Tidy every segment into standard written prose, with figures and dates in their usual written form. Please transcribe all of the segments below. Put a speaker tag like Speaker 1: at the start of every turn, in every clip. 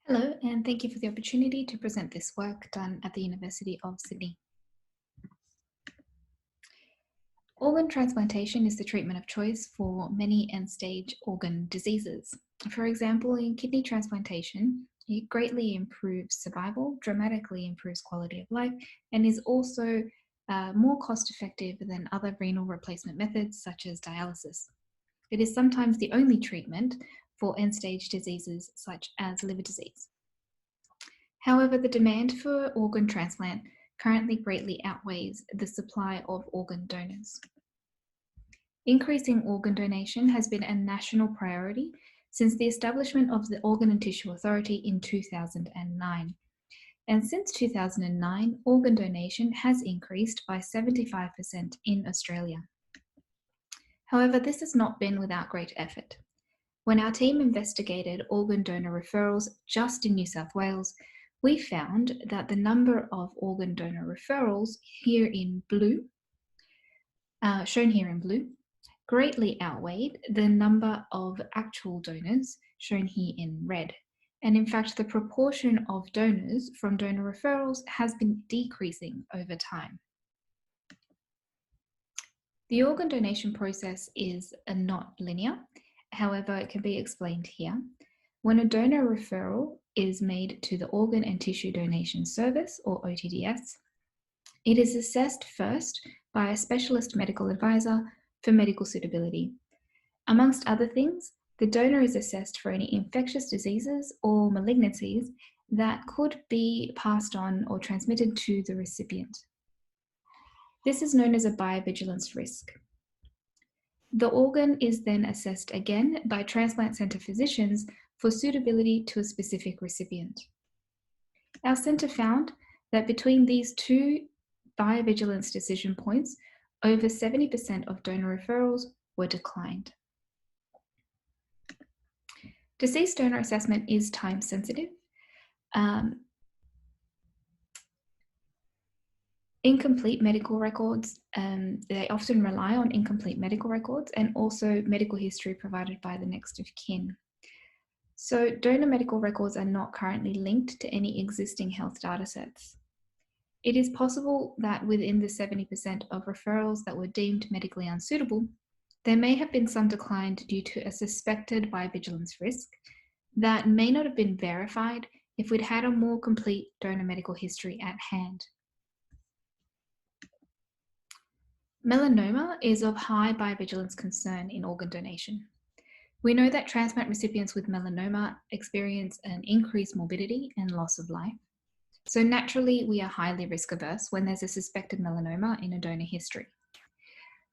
Speaker 1: Hello, and thank you for the opportunity to present this work done at the University of Sydney. Organ transplantation is the treatment of choice for many end-stage organ diseases. For example, in kidney transplantation, it greatly improves survival, dramatically improves quality of life, and is also more cost-effective than other renal replacement methods such as dialysis. It is sometimes the only treatment for end-stage diseases such as liver disease. However, the demand for organ transplant currently greatly outweighs the supply of organ donors. Increasing organ donation has been a national priority since the establishment of the Organ and Tissue Authority in 2009. And since 2009, organ donation has increased by 75% in Australia. However, this has not been without great effort. When our team investigated organ donor referrals just in New South Wales, we found that the number of organ donor referrals here in blue, shown here in blue, greatly outweighed the number of actual donors, shown here in red. And in fact, the proportion of donors from donor referrals has been decreasing over time. The organ donation process is not linear. However, it can be explained here. When a donor referral is made to the Organ and Tissue Donation Service, or OTDS, it is assessed first by a specialist medical advisor for medical suitability. Amongst other things, the donor is assessed for any infectious diseases or malignancies that could be passed on or transmitted to the recipient. This is known as a biovigilance risk. The organ is then assessed again by transplant centre physicians for suitability to a specific recipient. Our centre found that between these two biovigilance decision points, over 70% of donor referrals were declined. Deceased donor assessment is time sensitive. Incomplete medical records, they often rely on incomplete medical records and also medical history provided by the next of kin. So donor medical records are not currently linked to any existing health data sets. It is possible that within the 70% of referrals that were deemed medically unsuitable, there may have been some decline due to a suspected biovigilance risk that may not have been verified if we'd had a more complete donor medical history at hand. Melanoma is of high biovigilance concern in organ donation. We know that transplant recipients with melanoma experience an increased morbidity and loss of life. So naturally, we are highly risk averse when there's a suspected melanoma in a donor history.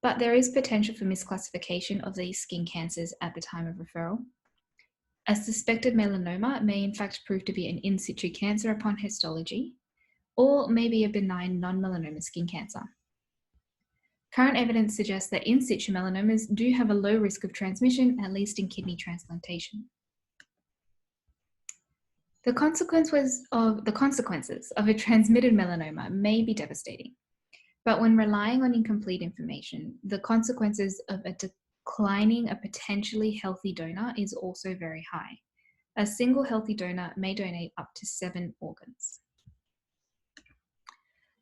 Speaker 1: But there is potential for misclassification of these skin cancers at the time of referral. A suspected melanoma may in fact prove to be an in situ cancer upon histology, or maybe a benign non-melanoma skin cancer. Current evidence suggests that in situ melanomas do have a low risk of transmission, at least in kidney transplantation. The consequences of a transmitted melanoma may be devastating, but when relying on incomplete information, the consequences of declining a potentially healthy donor is also very high. A single healthy donor may donate up to 7 organs.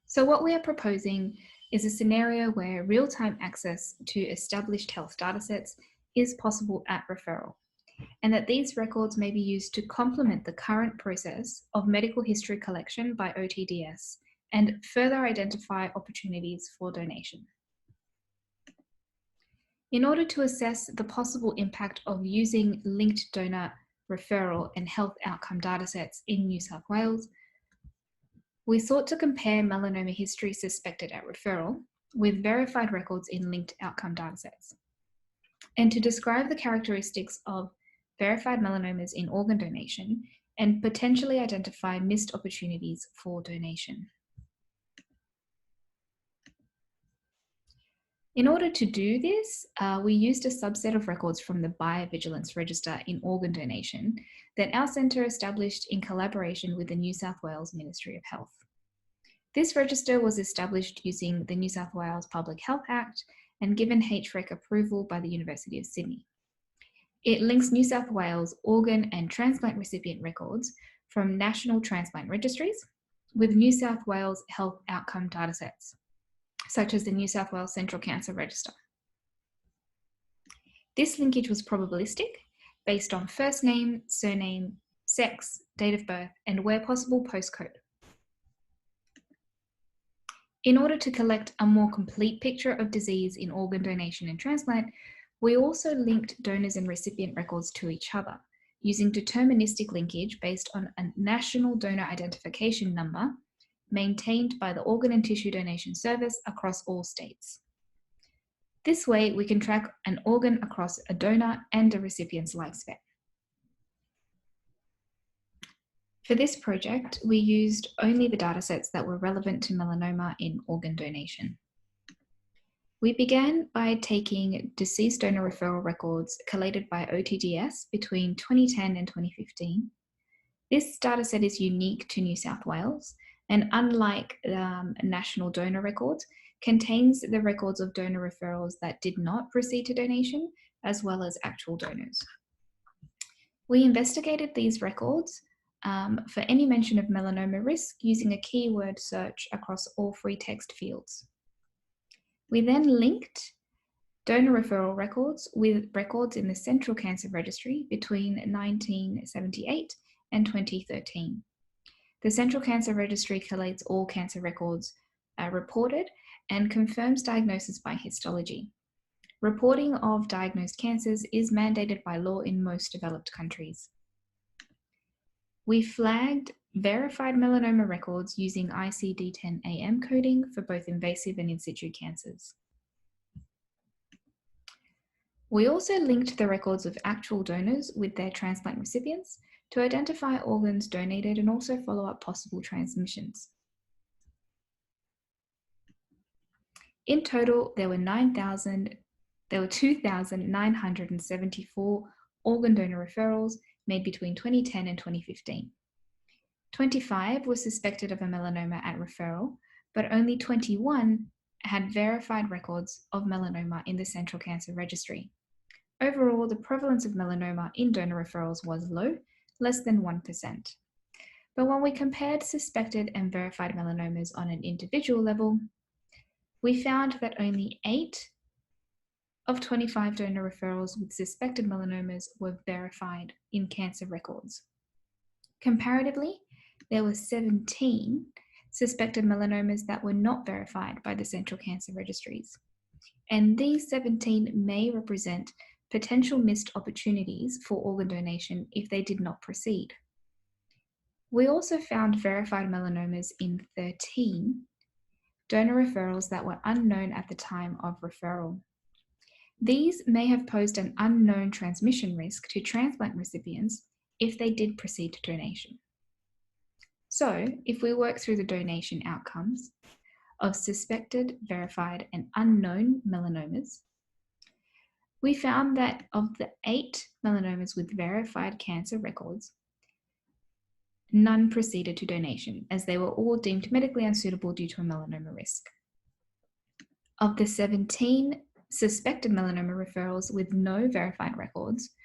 Speaker 1: So what we are proposing is a scenario where real-time access to established health datasets is possible at referral, and that these records may be used to complement the current process of medical history collection by OTDS and further identify opportunities for donation. In order to assess the possible impact of using linked donor referral and health outcome datasets in New South Wales, we sought to compare melanoma history suspected at referral with verified records in linked outcome datasets, and to describe the characteristics of verified melanomas in organ donation and potentially identify missed opportunities for donation. In order to do this, we used a subset of records from the Biovigilance Register in organ donation that our centre established in collaboration with the New South Wales Ministry of Health. This register was established using the New South Wales Public Health Act and given HREC approval by the University of Sydney. It links New South Wales organ and transplant recipient records from national transplant registries with New South Wales health outcome datasets, such as the New South Wales Central Cancer Register. This linkage was probabilistic, based on first name, surname, sex, date of birth, and where possible, postcode. In order to collect a more complete picture of disease in organ donation and transplant, we also linked donors and recipient records to each other using deterministic linkage based on a national donor identification number maintained by the Organ and Tissue Donation Service across all states. This way, we can track an organ across a donor and a recipient's lifespan. For this project, we used only the datasets that were relevant to melanoma in organ donation. We began by taking deceased donor referral records collated by OTDS between 2010 and 2015. This dataset is unique to New South Wales and, unlike national donor records, contains the records of donor referrals that did not proceed to donation, as well as actual donors. We investigated these records for any mention of melanoma risk using a keyword search across all free text fields. We then linked donor referral records with records in the Central Cancer Registry between 1978 and 2013. The Central Cancer Registry collates all cancer records reported and confirms diagnosis by histology. Reporting of diagnosed cancers is mandated by law in most developed countries. We flagged verified melanoma records using ICD-10-AM coding for both invasive and in situ cancers. We also linked the records of actual donors with their transplant recipients to identify organs donated and also follow up possible transmissions. In total, there were 2,974 organ donor referrals made between 2010 and 2015. 25 were suspected of a melanoma at referral, but only 21 had verified records of melanoma in the Central Cancer Registry. Overall, the prevalence of melanoma in donor referrals was low, less than 1%. But when we compared suspected and verified melanomas on an individual level, we found that only 8 of 25 donor referrals with suspected melanomas were verified in cancer records. Comparatively, there were 17 suspected melanomas that were not verified by the Central Cancer Registries. And these 17 may represent potential missed opportunities for organ donation if they did not proceed. We also found verified melanomas in 13 donor referrals that were unknown at the time of referral. These may have posed an unknown transmission risk to transplant recipients if they did proceed to donation. So, if we work through the donation outcomes of suspected, verified, and unknown melanomas, we found that of the 8 melanomas with verified cancer records, none proceeded to donation, as they were all deemed medically unsuitable due to a melanoma risk. Of the 17 suspected melanoma referrals with no verified records,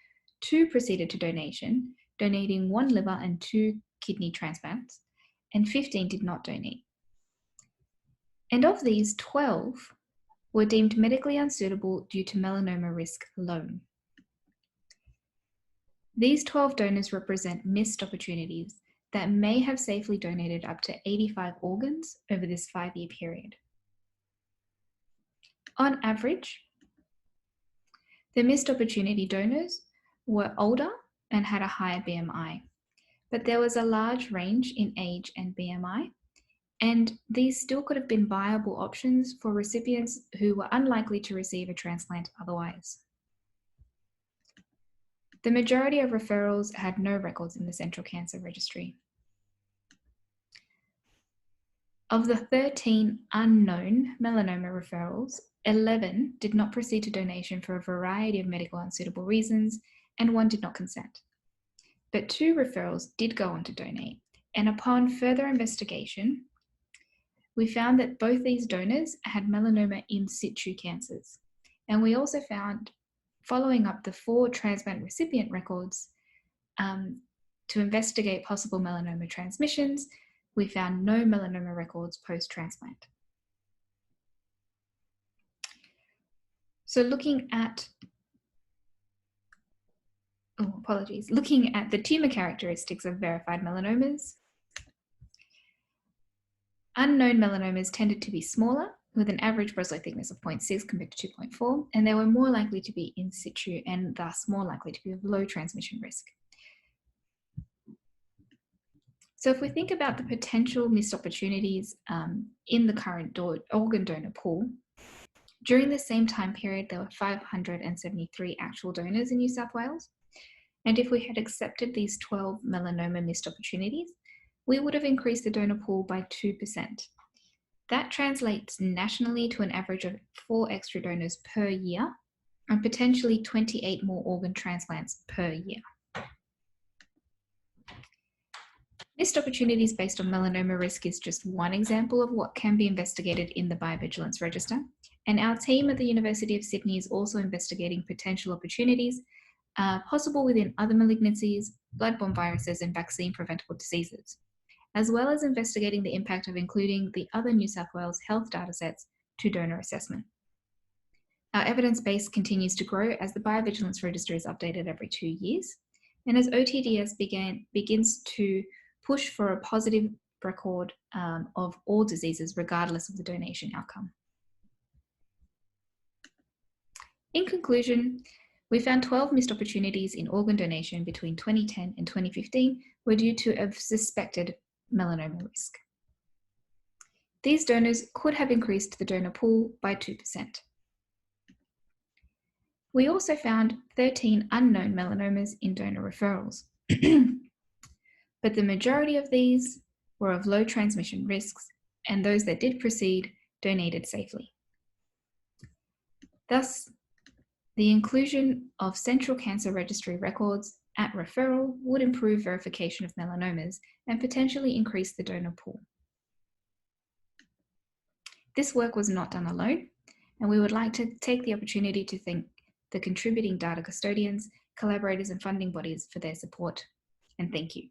Speaker 1: 2 proceeded to donation, donating 1 liver and 2 kidney transplants, and 15 did not donate. And of these, 12 were deemed medically unsuitable due to melanoma risk alone. These 12 donors represent missed opportunities that may have safely donated up to 85 organs over this 5-year period. On average, the missed opportunity donors were older and had a higher BMI, but there was a large range in age and BMI, and these still could have been viable options for recipients who were unlikely to receive a transplant otherwise. The majority of referrals had no records in the Central Cancer Registry. Of the 13 unknown melanoma referrals, 11 did not proceed to donation for a variety of medical unsuitable reasons, and 1 did not consent. But 2 referrals did go on to donate, and upon further investigation, we found that both these donors had melanoma in situ cancers. And we also found, following up the 4 transplant recipient records, To investigate possible melanoma transmissions, we found no melanoma records post-transplant. So looking at the tumor characteristics of verified melanomas, unknown melanomas tended to be smaller, with an average Breslow thickness of 0.6 compared to 2.4, and they were more likely to be in situ and thus more likely to be of low transmission risk. So if we think about the potential missed opportunities in the current organ donor pool, during the same time period, there were 573 actual donors in New South Wales. And if we had accepted these 12 melanoma missed opportunities, we would have increased the donor pool by 2%. That translates nationally to an average of 4 extra donors per year and potentially 28 more organ transplants per year. Missed opportunities based on melanoma risk is just one example of what can be investigated in the Biovigilance Register. And our team at the University of Sydney is also investigating potential opportunities possible within other malignancies, blood-borne viruses, and vaccine-preventable diseases, as well as investigating the impact of including the other New South Wales health datasets to donor assessment. Our evidence base continues to grow as the Biovigilance Register is updated every 2 years, and as OTDS begins to push for a positive record of all diseases regardless of the donation outcome. In conclusion, we found 12 missed opportunities in organ donation between 2010 and 2015 were due to a suspected melanoma risk. These donors could have increased the donor pool by 2%. We also found 13 unknown melanomas in donor referrals, but the majority of these were of low transmission risks, and those that did proceed donated safely. Thus, the inclusion of Central Cancer Registry records at referral would improve verification of melanomas and potentially increase the donor pool. This work was not done alone, and we would like to take the opportunity to thank the contributing data custodians, collaborators, and funding bodies for their support. And thank you.